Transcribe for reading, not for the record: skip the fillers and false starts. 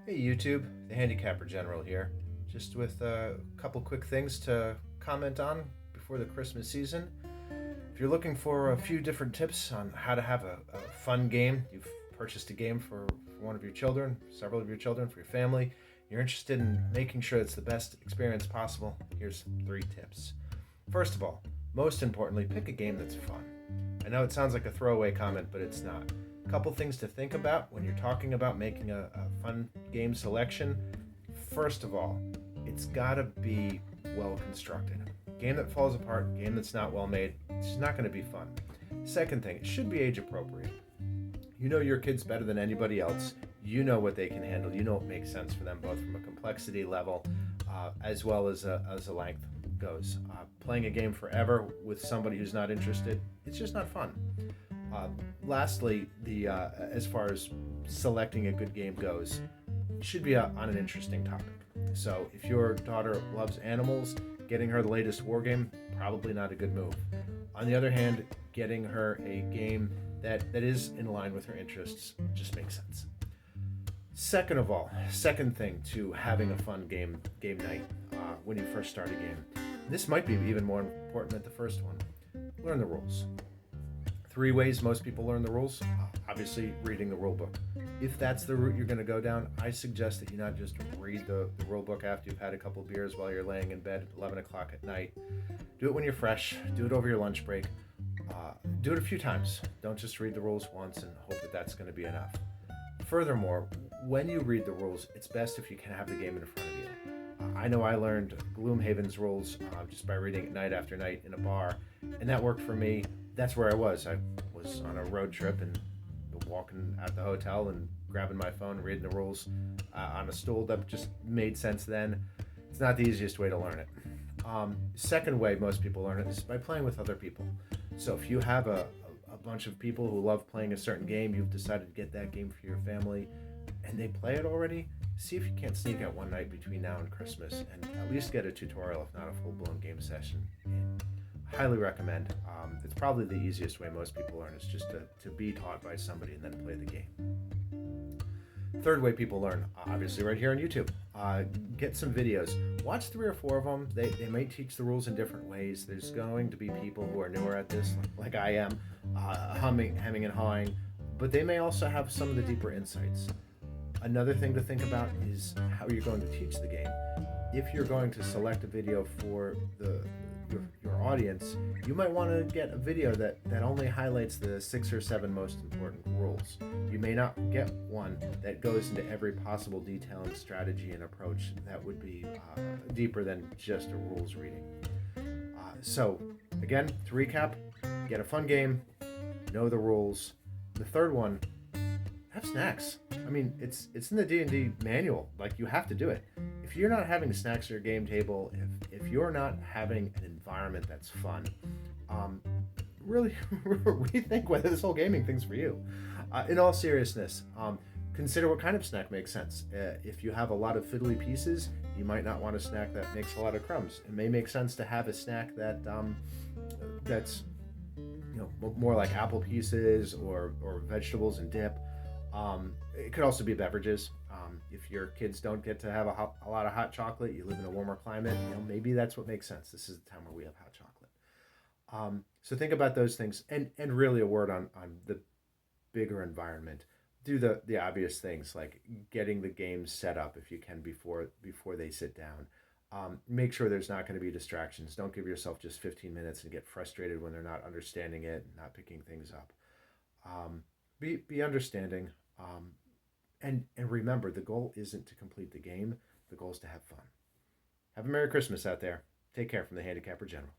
Hey YouTube, the Handicapper General here, just with a couple quick things to comment on before the Christmas season. If you're looking for a few different tips on how to have a fun game, you've purchased a game for one of your children, several of your children, for your family, you're interested in making sure it's the best experience possible, here's 3 tips. First of all, most importantly, pick a game that's fun. I know it sounds like a throwaway comment, but it's not. A couple things to think about when you're talking about making a fun game selection. First of all, it's gotta be well constructed. Game that falls apart, game that's not well made, it's just not going to be fun. Second thing, it should be age appropriate. You know your kids better than anybody else. You know what they can handle. You know what makes sense for them, both from a complexity level as well as a length goes. Playing a game forever with somebody who's not interested, it's just not fun. Lastly, as far as selecting a good game goes, it should be on an interesting topic. So if your daughter loves animals, getting her the latest war game, probably not a good move. On the other hand, getting her a game that is in line with her interests just makes sense. Second thing to having a fun game night when you first start a game. This might be even more important than the first one. Learn the rules. 3 ways most people learn the rules. Obviously, reading the rule book. If that's the route you're going to go down, I suggest that you not just read the rule book after you've had a couple beers while you're laying in bed at 11 o'clock at night. Do it when you're fresh. Do it over your lunch break. Do it a few times. Don't just read the rules once and hope that that's going to be enough. Furthermore, when you read the rules, it's best if you can have the game in front of you. I know I learned Gloomhaven's rules just by reading it night after night in a bar, and that worked for me. That's where I was. I was on a road trip and walking at the hotel and grabbing my phone, reading the rules on a stool. That just made sense then. It's not the easiest way to learn it. Second way most people learn it is by playing with other people. So if you have a bunch of people who love playing a certain game, you've decided to get that game for your family, and they play it already, see if you can't sneak out one night between now and Christmas and at least get a tutorial, if not a full-blown game session. Highly recommend. It's probably the easiest way most people learn is just to be taught by somebody and then play the game. Third way people learn, obviously right here on YouTube. Get some videos. Watch 3 or 4 of them. They might teach the rules in different ways. There's going to be people who are newer at this, like I am, hemming and hawing, but they may also have some of the deeper insights. Another thing to think about is how you're going to teach the game. If you're going to select a video for your audience, you might want to get a video that only highlights the 6 or 7 most important rules. You may not get one that goes into every possible detail and strategy and approach that would be deeper than just a rules reading. So again, to recap, get a fun game, know the rules. The third one, have snacks. I mean, it's in the D&D manual. Like, you have to do it. If you're not having snacks at your game table, if you're not having an environment that's fun, really rethink whether this whole gaming thing's for you. In all seriousness, consider what kind of snack makes sense. If you have a lot of fiddly pieces, you might not want a snack that makes a lot of crumbs. It may make sense to have a snack that's more like apple pieces or vegetables and dip. It could also be beverages. If your kids don't get to have a lot of hot chocolate, you live in a warmer climate, maybe that's what makes sense. This is the time where we have hot chocolate. So think about those things, and really a word on the bigger environment. Do the obvious things like getting the games set up if you can before they sit down. Make sure there's not going to be distractions. Don't give yourself just 15 minutes and get frustrated when they're not understanding it and not picking things up. Be understanding, and remember, the goal isn't to complete the game. The goal is to have fun. Have a Merry Christmas out there. Take care from the Handicapper General.